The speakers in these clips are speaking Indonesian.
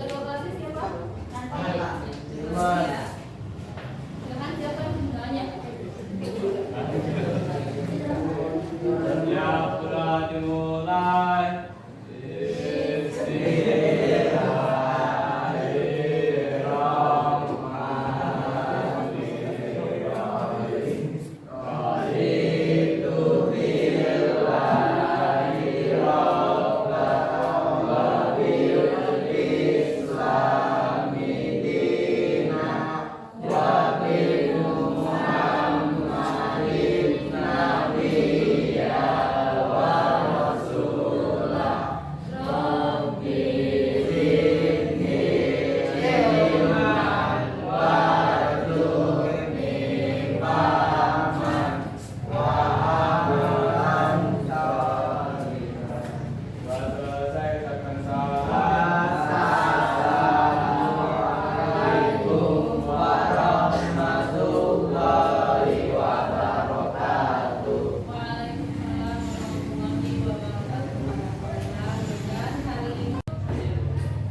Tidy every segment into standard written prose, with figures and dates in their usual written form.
Ketua kelasnya siapa? Nanti. Ya. Dengan siapa yang menanya? Ya, sudah dimulai.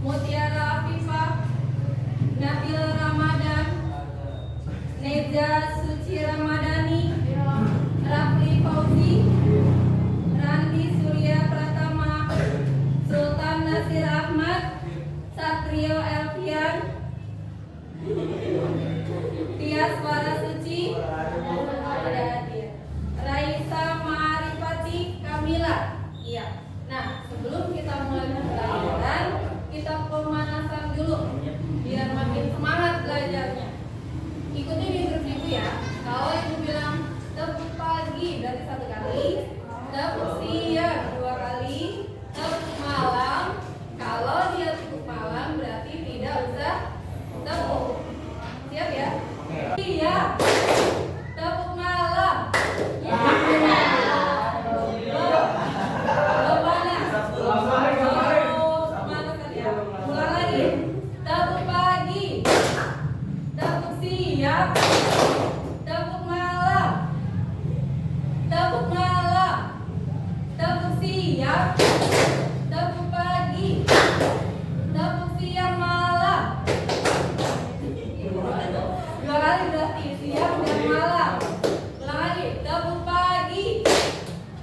Mutiara Afifah, Nabil Ramadan, Neza Suci Ramadhani, Rafli Fauzi, Randi Surya Pratama, Sultan Nasir Ahmad, Satrio Elvian, Tias Warasuci, Raisa Maarifati Kamila. Iya. Nah, sebelum kita mulai pembelajaran, kita pemanasan dulu biar makin semangat belajarnya. Ikuti di grup ibu ya. Kalau ibu bilang tepuk pagi dari 1 kali, tepuk siang 2 kali, tepuk malam. Kalau dia tepuk malam berarti tidak usah tepuk. Siap ya? Iya. Tepuk malam. Ya. Ulang lagi. Tepuk pagi, tepuk siang, tepuk malam, tepuk malam, tepuk siang, tepuk pagi, tepuk siang malam. 2 kali berarti siang dan malam. Ulang lagi. Tepuk pagi,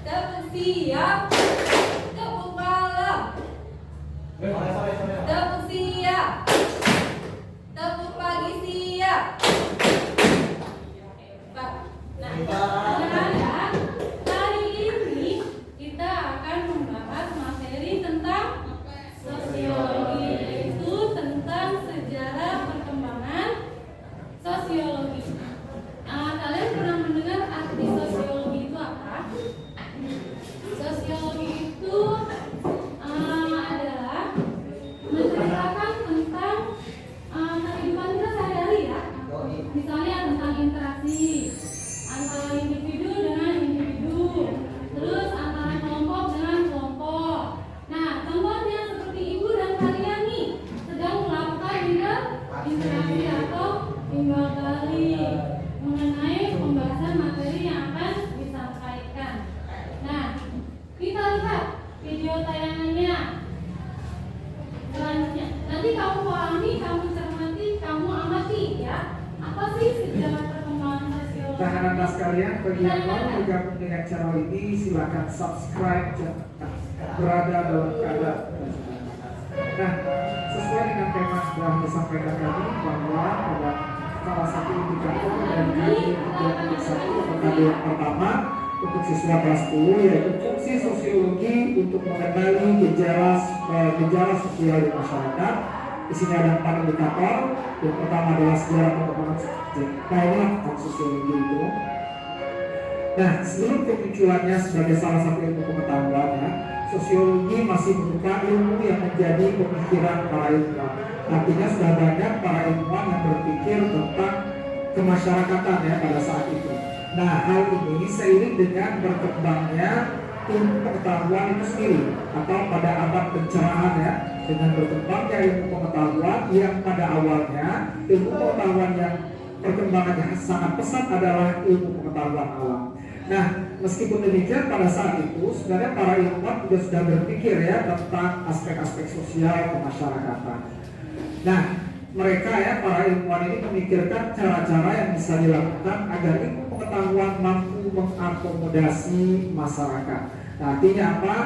tepuk siang, tepuk malam, tepuk siang, tepuk pagi siang. Pak, nah, anak-anak, hari ini kita akan membahas materi tentang sosiologi, yaitu tentang sejarah perkembangan sosiologi. Kalian pernah mendengar arti sosiologi itu apa? Sosiologi itu adalah menceritakan tentang kehidupan kita sehari-hari ya. Misalnya tentang interaksi antara individu dengan individu, terus antara kelompok dengan kelompok. Nah, contohnya seperti ibu dan kalian nih sedang melakukan interaksi atau timbal balik mengenai pembahasan materi yang akan disampaikan. Nah, kita lihat video tayangannya. Selanjutnya, nanti kamu pahami, kamu cermati, kamu amati ya. Apa sih sejarah perkembangan sosiologi? Anak-anak sekalian, bagi yang mau bergabung dengan channel ini, silakan subscribe berada dalam keadaan. Nah, sesuai dengan tema yang sudah disampaikan tadi, bahwa pada salah satu indikator dari 31 metode yang pertama untuk siswa kelas 10 yaitu fungsi sosiologi untuk mengenali gejala sosial di masyarakat. Di sini ada 4 indikator. Yang pertama adalah sejarah perkembangan sosiologi itu. Nah, sebelum kemunculannya sebagai salah satu ilmu pengetahuan, sosiologi masih merupakan ilmu yang menjadi pemikiran para ilmuwan. Artinya sudah banyak para ilmuwan yang berpikir tentang kemasyarakatan ya pada saat itu. Nah, hal ini seiring dengan berkembangnya ilmu pengetahuan itu sendiri atau pada abad pencerahan ya, dengan berkembangnya ilmu pengetahuan yang pada awalnya ilmu pengetahuan yang perkembangannya sangat pesat adalah ilmu pengetahuan alam. Nah, meskipun demikian pada saat itu sebenarnya para ilmuwan juga sudah berpikir ya tentang aspek-aspek sosial kemasyarakatan. Nah, mereka ya para ilmuwan ini memikirkan cara-cara yang bisa dilakukan agar ilmu pengetahuan mampu mengakomodasi masyarakat. Nah, artinya apa?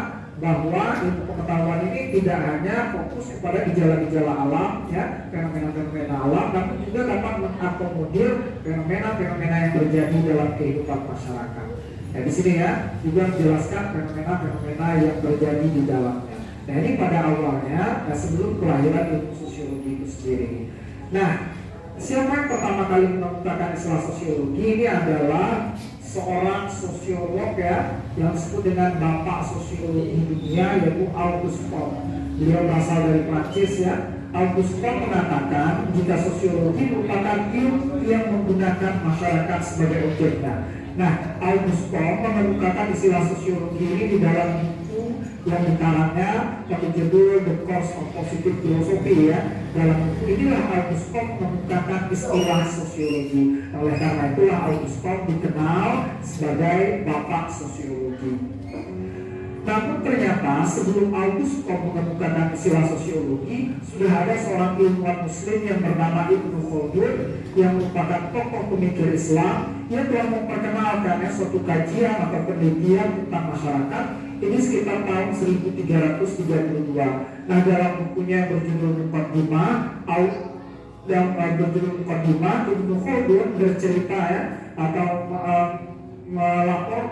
Bahwa ilmu pengetahuan ini tidak hanya fokus kepada gejala-gejala alam ya, fenomena-fenomena alam, namun juga dapat mengakomodir fenomena-fenomena yang terjadi dalam kehidupan masyarakat. Nah, di sini ya juga menjelaskan fenomena-fenomena yang terjadi di dalamnya. Nah, ini pada awalnya sebelum kelahiran ilmu sosiologi itu sendiri. Nah, siapa yang pertama kali mengemukakan istilah sosiologi? Ini adalah seorang sosiolog ya yang disebut dengan bapak sosiologi dunia, yaitu Auguste Comte. Beliau berasal dari Prancis ya. Auguste Comte mengatakan jika sosiologi merupakan ilmu yang menggunakan masyarakat sebagai objeknya. Nah, Auguste Comte mengemukakan istilah sosiologi ini di dalam buku yang dikarangnya yang berjudul The Course of Positive Philosophy ya. Dalam buku inilah Auguste Comte mengemukakan istilah sosiologi. Oleh karena itulah Auguste Comte dikenal sebagai bapak sosiologi. Namun ternyata sebelum Auguste Comte mengemukakan istilah sosiologi, sudah ada seorang ilmuwan muslim yang bernama Ibnu Khaldun yang merupakan tokoh pemikir Islam yang telah memperkenalkan suatu kajian atau penelitian tentang masyarakat ini sekitar tahun 1332. Nah, dalam bukunya yang berjudul Muqaddimah Ibnu Khaldun bercerita ya atau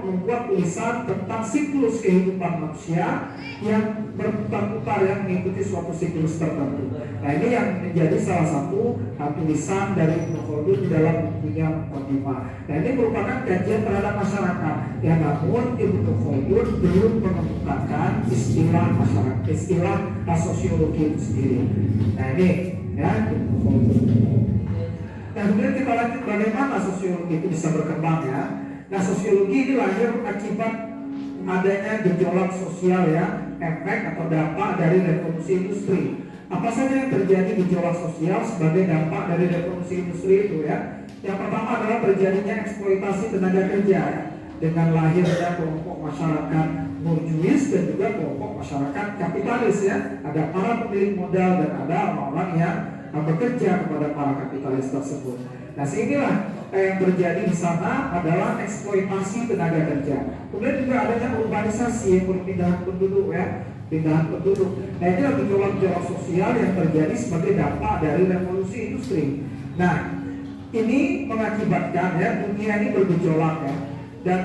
membuat tulisan tentang siklus kehidupan manusia yang berputar-putar yang mengikuti suatu siklus tertentu. Nah, ini yang menjadi salah satu tulisan dari Ibnu Khaldun di dalam bukunya Muqaddimah. Nah, ini merupakan kajian terhadap masyarakat. Ya, namun Ibnu Khaldun belum mengemukakan istilah masyarakat, istilah sosiologi itu sendiri. Nah, ini ya Ibnu Khaldun. Nah, kemudian kita lanjut bagaimana sosiologi itu bisa berkembang ya. Nah, sosiologi ini lahir akibat adanya gejolak sosial ya, efek atau dampak dari revolusi industri. Apa saja yang terjadi gejolak sosial sebagai dampak dari revolusi industri itu ya? Yang pertama adalah terjadinya eksploitasi tenaga kerja ya, dengan lahirnya kelompok masyarakat bourgeois dan juga kelompok masyarakat kapitalis ya. Ada para pemilik modal dan ada orang-orang yang bekerja kepada para kapitalis tersebut. Nah, sehinggalah yang terjadi di sana adalah eksploitasi tenaga kerja. Kemudian juga adanya urbanisasi, perpindahan penduduk ya, pindahan penduduk. Nah, ini adalah gejolak-gejolak sosial yang terjadi sebagai dampak dari revolusi industri. Nah, ini mengakibatkan ya dunia ini bergejolak ya, dan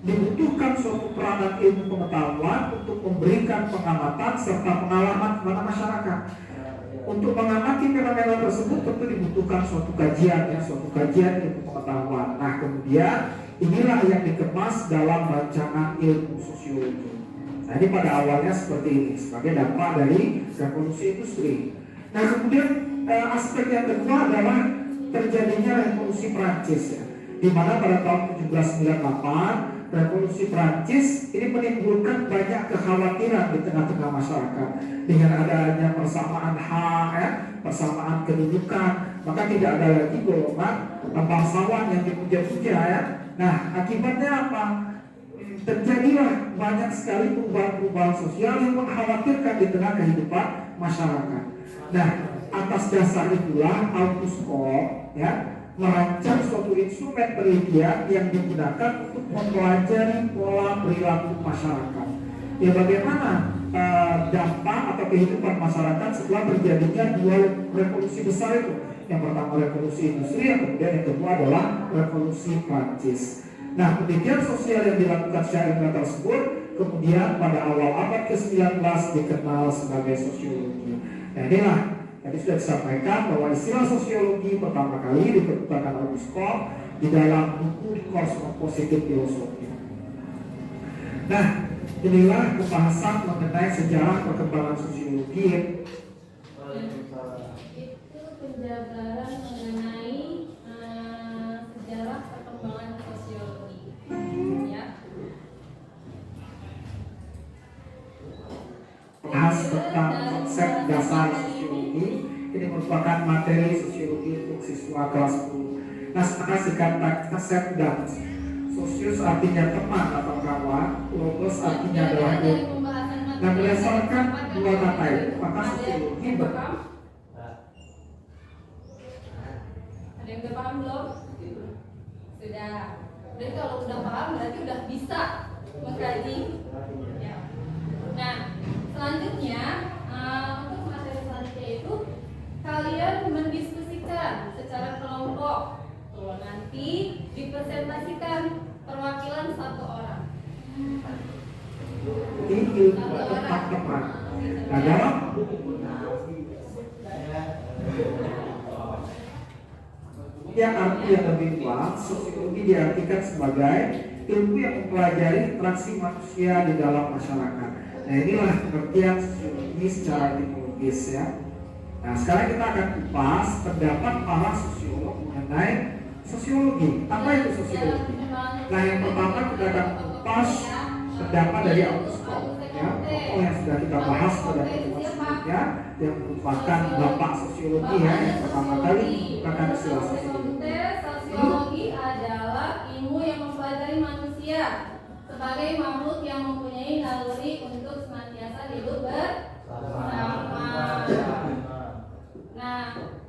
dibutuhkan suatu peranan ilmu pengetahuan untuk memberikan pengamatan serta pengalaman kepada masyarakat. Untuk mengamati fenomena tersebut tentu dibutuhkan suatu kajian ya, suatu kajian ilmu pengetahuan. Nah, kemudian inilah yang dikemas dalam rancangan ilmu sosiologi. Nah, ini pada awalnya seperti ini sebagai dampak dari revolusi industri. Nah, kemudian aspek yang kedua adalah terjadinya revolusi Prancis ya, di mana pada tahun 1798 revolusi Prancis ini menimbulkan banyak kekhawatiran di tengah-tengah masyarakat dengan adanya persamaan hak ya, persamaan kedudukan, maka tidak ada lagi golongan bangsawan yang dipuja-puja ya. Nah, akibatnya apa? Terjadilah banyak sekali perubahan-perubahan sosial yang mengkhawatirkan di tengah kehidupan masyarakat. Nah, atas dasar itulah Auguste Comte ya merancang suatu instrumen penelitian yang digunakan untuk mempelajari pola perilaku masyarakat. Ya, bagaimana dampak atau kehidupan masyarakat setelah terjadinya dua revolusi besar itu. Yang pertama revolusi industri, yang kemudian yang kedua adalah revolusi Prancis. Nah, penelitian sosial yang dilakukan secara ilmiah tersebut kemudian pada awal abad ke-19 dikenal sebagai sosiologi. Nah, inilah tadi sudah disampaikan bahwa istilah sosiologi pertama kali dikemukakan Auguste Comte di dalam buku The Course of Positive Philosophy. Nah, inilah pembahasan mengenai sejarah perkembangan sosiologi. Itu penjabaran mengenai sejarah perkembangan sosiologi. Ya. Bahas tentang konsep dasar sosiologi. Ini merupakan materi sosiologi untuk siswa kelas 10. Nah, sekarang singkat konsep dan Sosius artinya teman atau kawan, logos artinya adalah dari ilmu. pembahasan materi Nah, berdasarkan yang dua kata itu, maka ada sosiologi yang paham? Ada yang udah paham belum? Sudah. Jadi kalau udah paham berarti udah bisa mengkaji. Ya. Nah, selanjutnya untuk materi selanjutnya itu kalian mendiskusikan secara kelompok. Tuh, nanti dipresentasikan perwakilan satu orang. Ini ilmu tentang teman. Nah, dalam yang arti yang lebih luas, sosiologi diartikan sebagai ilmu yang mempelajari interaksi manusia di dalam masyarakat. Nah, inilah pengertian sosiologi secara etimologis ya. Nah, sekarang kita akan kupas pendapat para sosiolog mengenai sosiologi. Apa itu sosiologi? Nah, yang pertama kita akan kupas pendapat dari Auguste Comte, ya, tokoh yang sudah kita bahas pada pertemuan sebelumnya, yang merupakan bapak sosiologi ya, yang pertama kali menggunakan istilah sosiologi. Sosiologi adalah ilmu yang mempelajari manusia sebagai makhluk yang mempunyai naluri untuk senantiasa hidup bersama. Nah,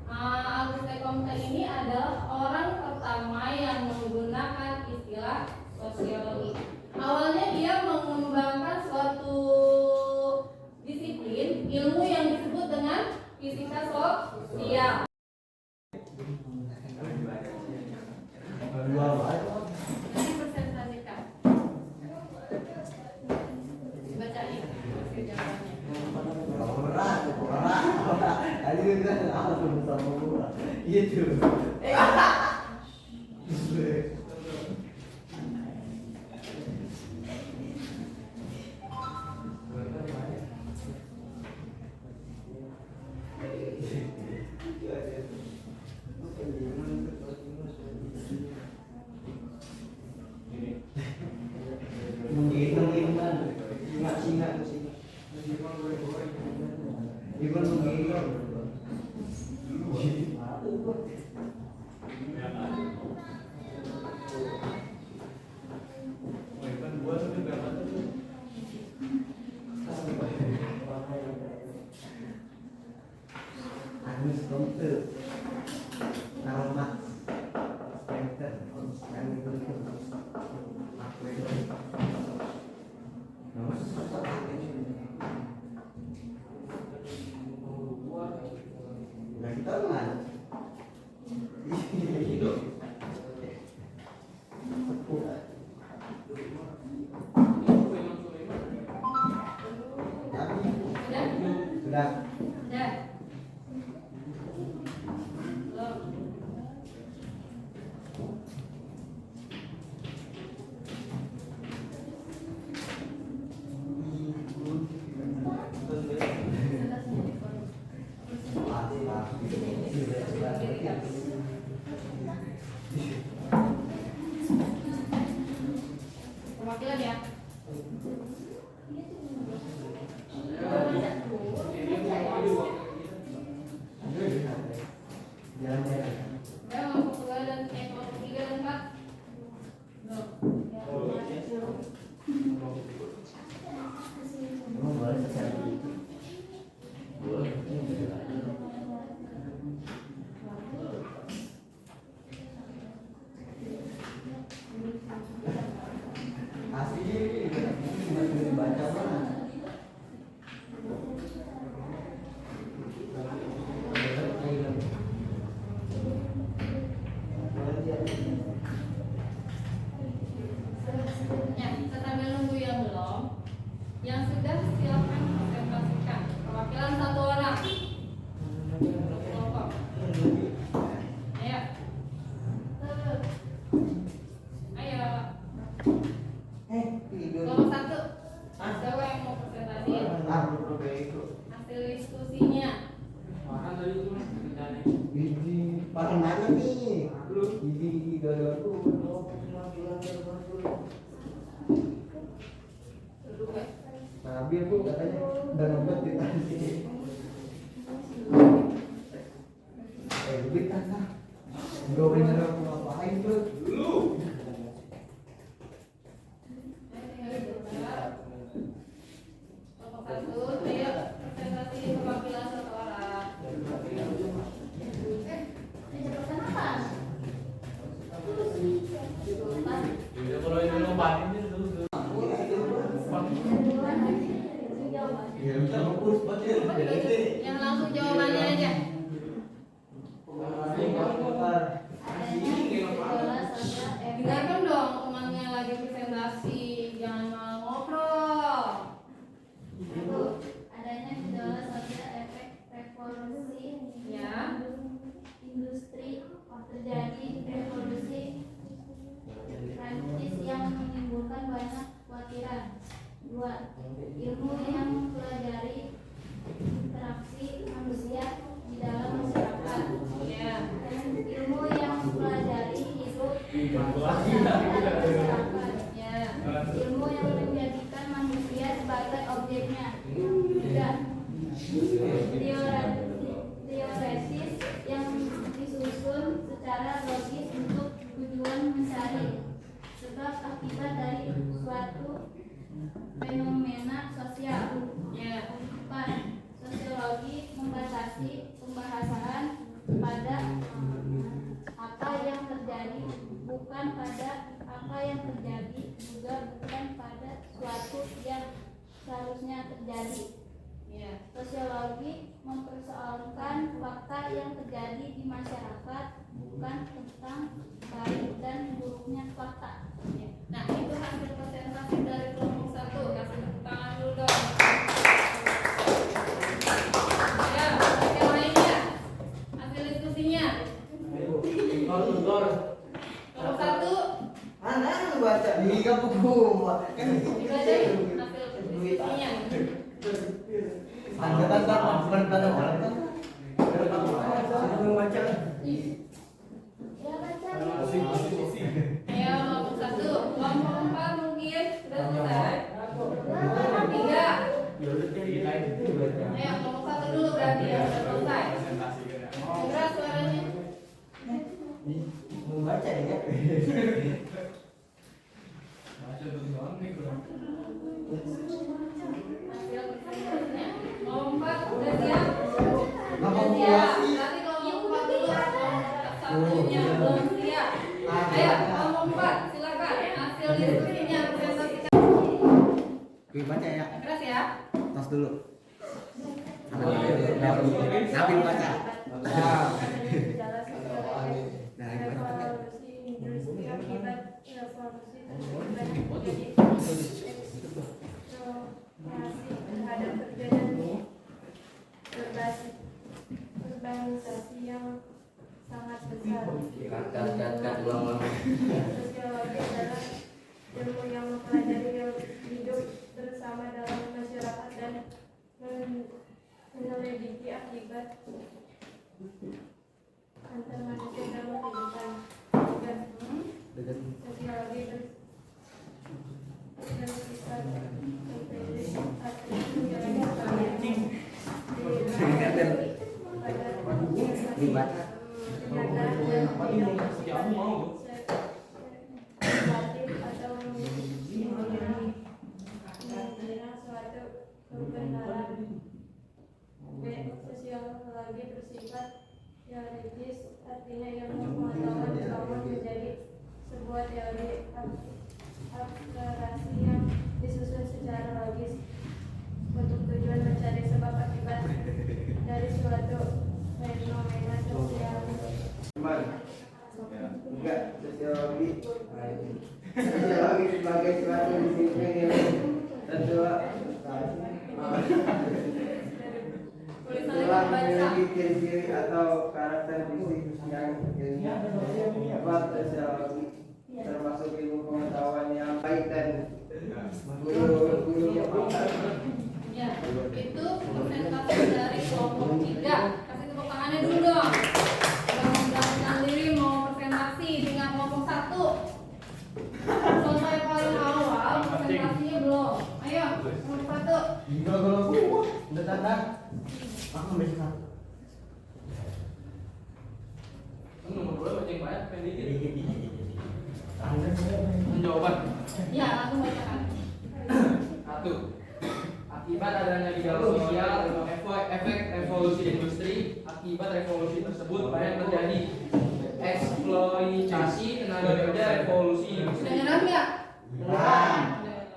Auguste Comte ini adalah orang pertama yang menggunakan istilah sosiologi. Awalnya dia mengembangkan suatu disiplin ilmu yang disebut dengan fisika sosial. Nanti presentasikan. Bacain hasil jawabannya. Sudah. Sudah. Belum. Perwakilan ya. Ya, kelompok 2 dan kelompok 3 dan 4. Ya, kita sambil nunggu yang belum. Yang sudah silakan presentasikan perwakilan satu orang. Kelompok. Ayo. Ayo. Kelompok 1. Siapa yang mau presentasi? Hasil diskusinya. Makan mana nih? Gigi gagal Duduk ya. Nabil tuh katanya udah ngebet di tadi. Lebih kan lah. Gak boleh ngapain tuh. Yang langsung jawabannya aja. Dengarkan dong temannya lagi presentasi, jangan malah ngobrol. Adanya gejala sosial efek revolusi Ya. industri terjadi revolusi Prancis yang menimbulkan banyak kekhawatiran. 2. Ilmu yang mempelajari interaksi manusia di dalam masyarakat. Ya. Ilmu yang mempelajari hidup sosial masyarakat. Ya. Ilmu yang menjadikan manusia sebagai objeknya. 3. Teoresis yang disusun secara logis untuk tujuan mencari sebab akibat dari suatu fenomena sosial. Ya. 4. Sosiologi membatasi pembahasan pada apa yang terjadi, bukan pada apa yang terjadi, juga bukan pada suatu yang seharusnya terjadi. Ya. Sosiologi mempersoalkan fakta yang terjadi di masyarakat, bukan tentang baik dan buruknya fakta. Ya. Nah, itu hasil presentasi dari kelompok 1. Kasih tepuk tangan dulu dong. Ya, yang lainnya. Hasil diskusinya. Kelompok 1 Anak baca di buku kan dibaca hasil diskusinya. angkatan bertanda orang kan baca Ya baca. Ayo, kelompok 1. Kelompok 4 mungkin sudah selesai. 3. Ayo, kelompok 1 dulu berarti ya sudah selesai. Keras suaranya. membaca ya. Hasil presentasinya. Kelompok 4 udah siap? Apa Udah siap. populasi? Berarti kelompok 4 dulu. Kelompok 1-nya belum siap. Ayo, kelompok 4 silakan. Hasil diskusinya presentasikan. Baca ya. Keras ya. Tos dulu. Nabil baca. Revolusi industri akibat revolusi tersebut banyak terjadi reaksi terhadap perbedaan berbasis urbanisasi yang sangat besar. Sosiologi adalah ilmu yang mempelajari hidup bersama dalam masyarakat dan menyelidiki akibat antar manusia dalam kehidupan. Dan sosiologi bersifat empiris artinya menjalani Dibaca. atau mengira suatu kebenaran. B. Sosiologi bersifat teoritis, artinya ilmu pengetahuan bersama menjadi sebuah teori abstraksi yang disusun secara logis untuk tujuan mencari sebab akibat dari suatu fenomena sosial. Enggak, sosiologi sebagai suatu disiplin yang telah memiliki ciri-ciri atau karakteristik yang dapat sosiologi termasuk ilmu pengetahuan yang baik dan guru-guru Ya, itu presentasi dari kelompok 3. Kasih tepuk tangannya dulu dong. Sudah memberanikan diri mau presentasi dengan kelompok 1. Selesai paling awal, presentasinya belum. Ayo, kelompok 1. kalau udah tanda aku ambil satu. Nomor 2 baca yang banyak, pendek dikit. Tanda Jawaban. Ya, langsung bacakan. 1. Akibat adanya gejala sosial, efek revolusi industri, akibat revolusi tersebut banyak terjadi. Eksploitasi tenaga kerja revolusi industri. Kedengeran nggak?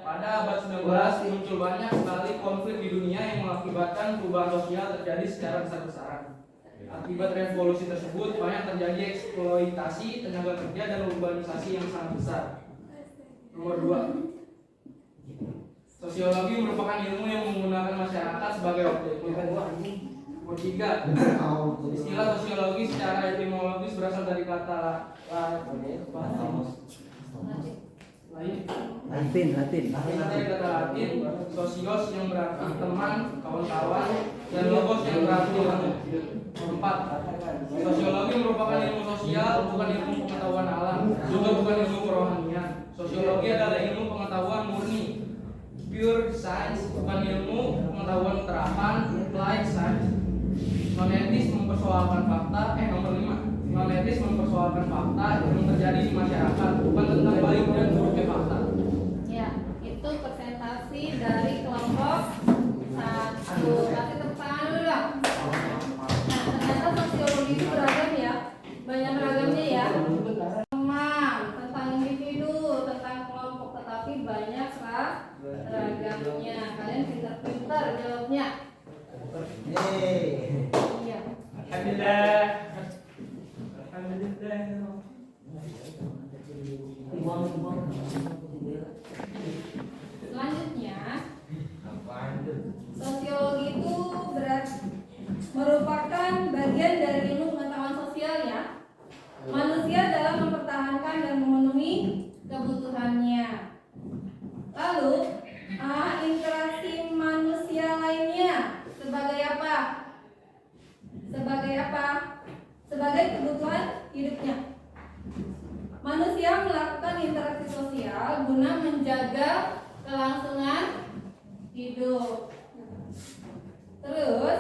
Pada Pada abad 19 muncul banyak sekali konflik di dunia yang mengakibatkan perubahan sosial terjadi secara besar-besaran. Akibat revolusi tersebut banyak terjadi eksploitasi tenaga kerja dan urbanisasi yang sangat besar. Nomor 2. Sosiologi merupakan ilmu yang menggunakan masyarakat sebagai objek. Nomor 3. Istilah sosiologi secara etimologis berasal dari kata Latin. dari kata Latin sosios yang berarti teman, kawan-kawan, dan logos yang berarti ilmu. Nomor 4. Sosiologi merupakan ilmu sosial, bukan ilmu pengetahuan alam, juga bukan ilmu kerohanian. Sosiologi adalah ilmu pengetahuan murni, pure science, bukan ilmu pengetahuan terapan, applied science. Non-etis mempersoalkan fakta. Nomor 5. Non-etis mempersoalkan fakta yang terjadi di masyarakat, bukan tentang baik dan buruknya fakta. Ya, itu presentasi dari kelompok 1. Kasih tepuk tangan dulu dong. Nah, ternyata sosiologi itu beragam ya, banyak beragamnya ya. Teman, tentang individu, tentang kelompok, tetapi banyak beragamnya. Kalian pintar-pintar jawabnya. Iya. Alhamdulillah. Selanjutnya, sosiologi itu merupakan bagian dari ilmu pengetahuan sosial ya. Manusia dalam mempertahankan dan memenuhi kebutuhannya. Lalu, interaksi manusia lainnya sebagai apa? Sebagai kebutuhan hidupnya. Manusia melakukan interaksi sosial guna menjaga kelangsungan hidup. Terus,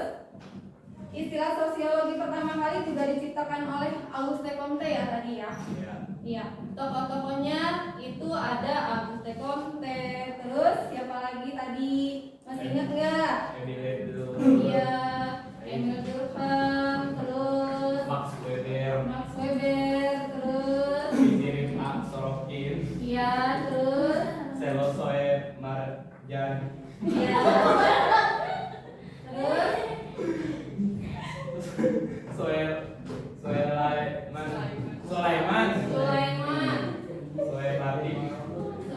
istilah sosiologi pertama kali juga diciptakan oleh Auguste Comte ya tadi ya. Iya, tokoh-tokohnya itu ada Auguste Comte. Terus siapa lagi tadi? Masih ingat nggak? Iya, Emil Durkheim. Terus Max Weber. Terus iya, terus Selosoe Marjan. iya. Terus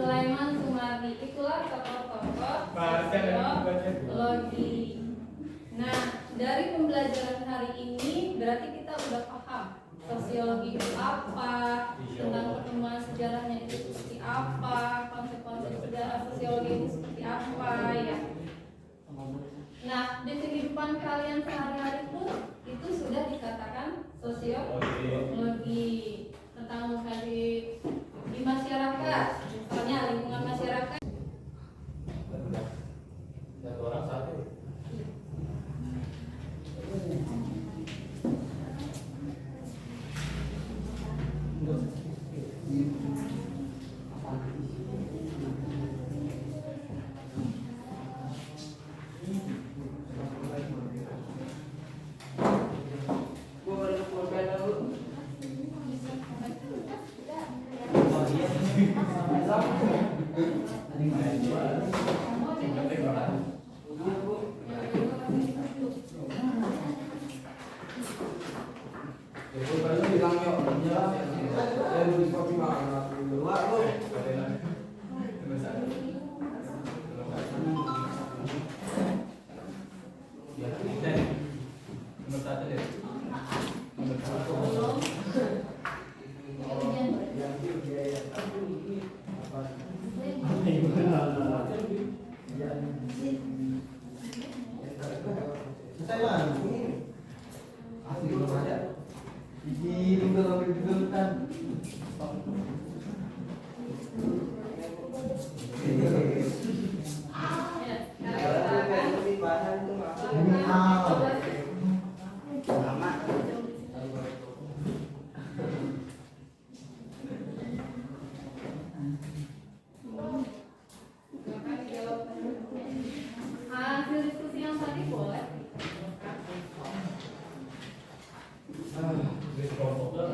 Sulaiman Sumardi. Itulah tokoh-tokoh sosiologi. Nah, dari pembelajaran hari ini berarti kita udah paham sosiologi itu apa, tentang perkembangan sejarahnya itu seperti apa, konsep-konsep sejarah sosiologi itu seperti apa ya. Nah, di kehidupan kalian sehari-hari pun itu sudah dikatakan sosiologi, tentang mengkaji di masyarakat, misalnya lingkungan masyarakat. Hasil diskusi yang tadi boleh.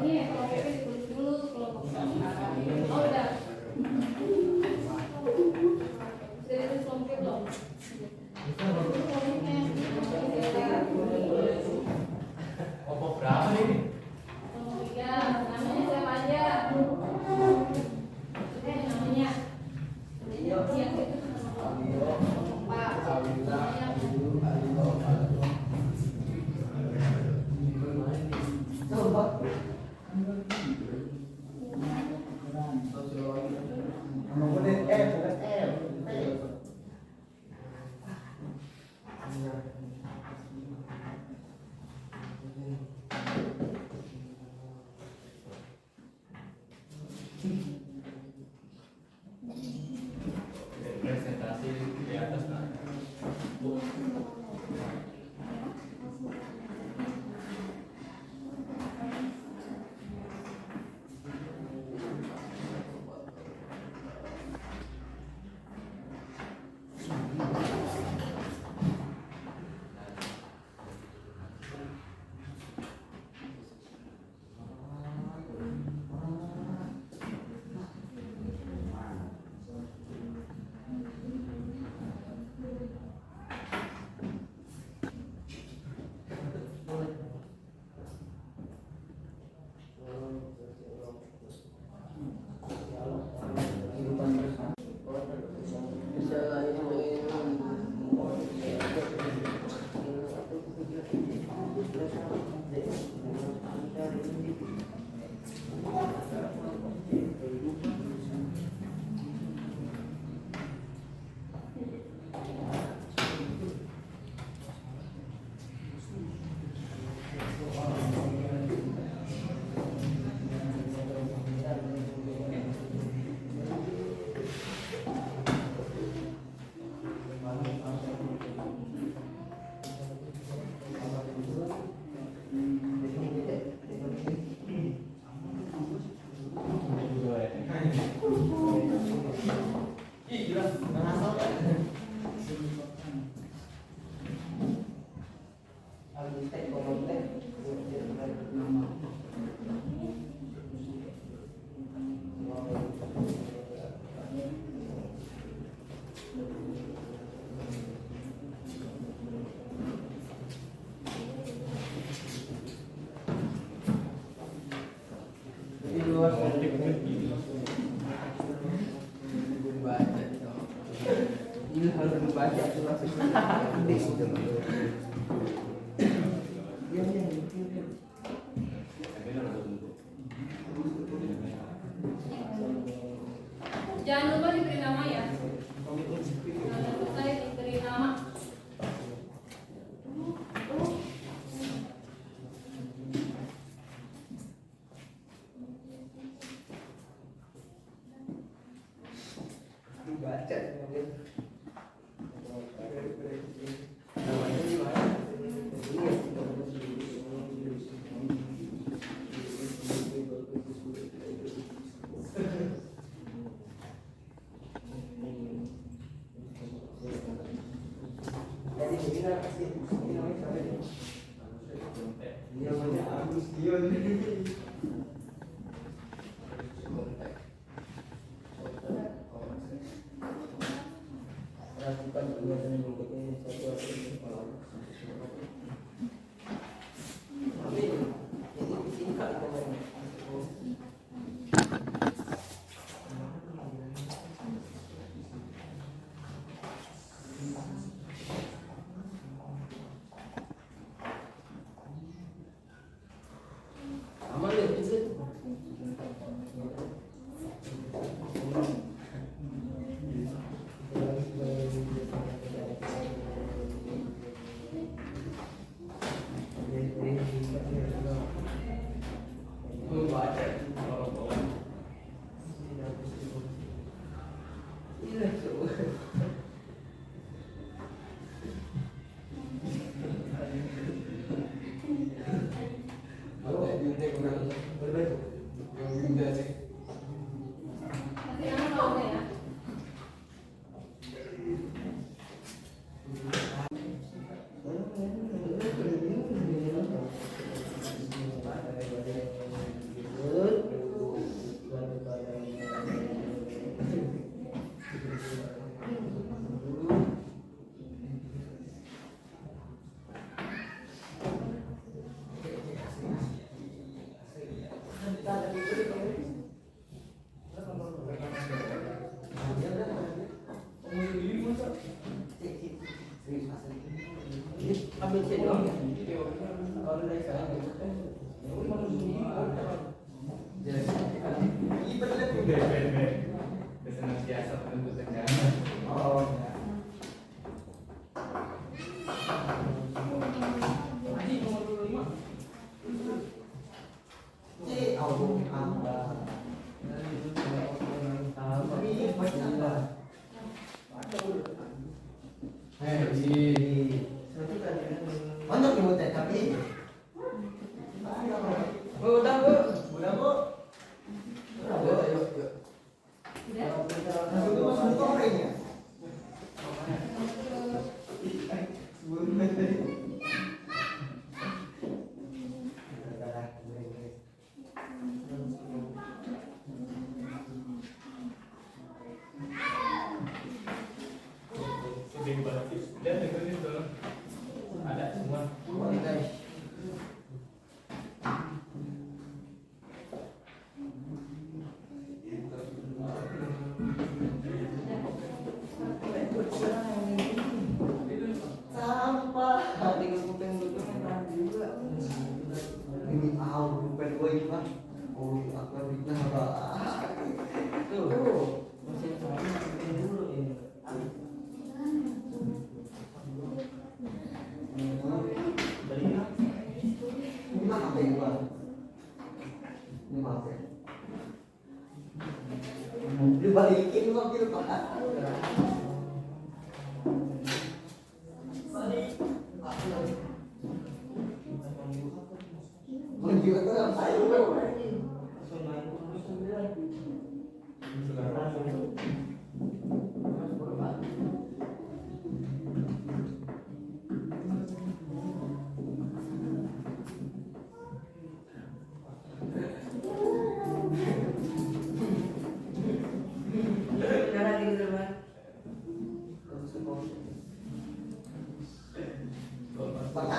Ini kelompoknya ditulis dulu kelompok. Oh udah. Ini harus dibaca Jangan lupa diberi nama ya. Sudah selesai diberi nama. Kasih nama kalau ya. Ambil cendol ya? Banyak yang mau tapi udah bu, udah bu. Ada semua. Sampah. Tinggal kuping juga. Ini tahu kuping gue ini mah. Oh, aku fitnah apa? Tuh, masih sama kuping dulu ini. Ini mah apa gua? Ini maaf ya. Dibalikin mobil Pak. Menjual tuh ngapain lu? Bang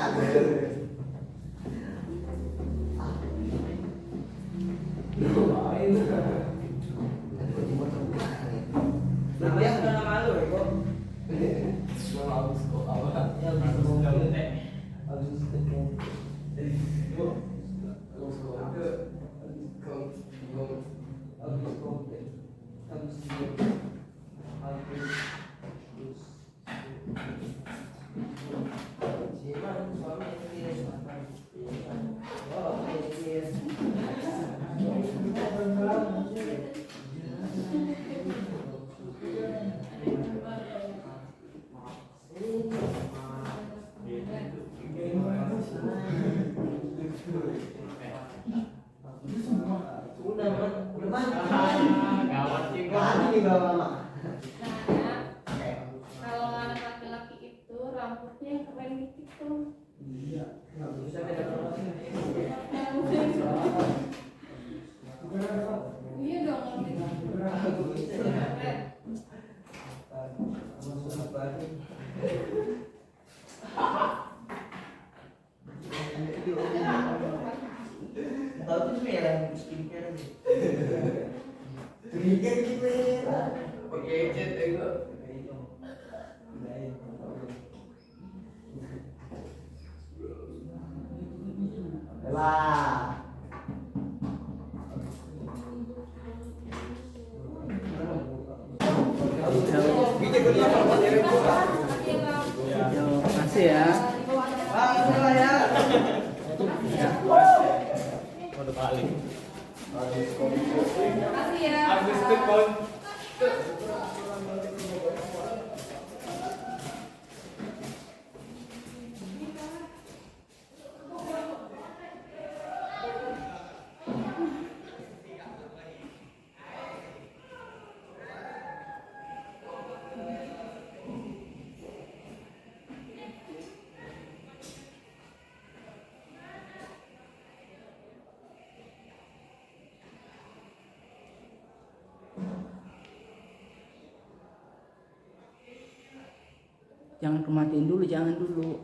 Nah, ya, kalau anak laki-laki itu rambutnya yang keren dikit tuh. Iya dong, keren. Bagus merah skincare nih. Skincare gitu merah. Pakai cat ego. Lah. Makasih ya. Makasih ya. Jangan kematiin dulu, jangan dulu.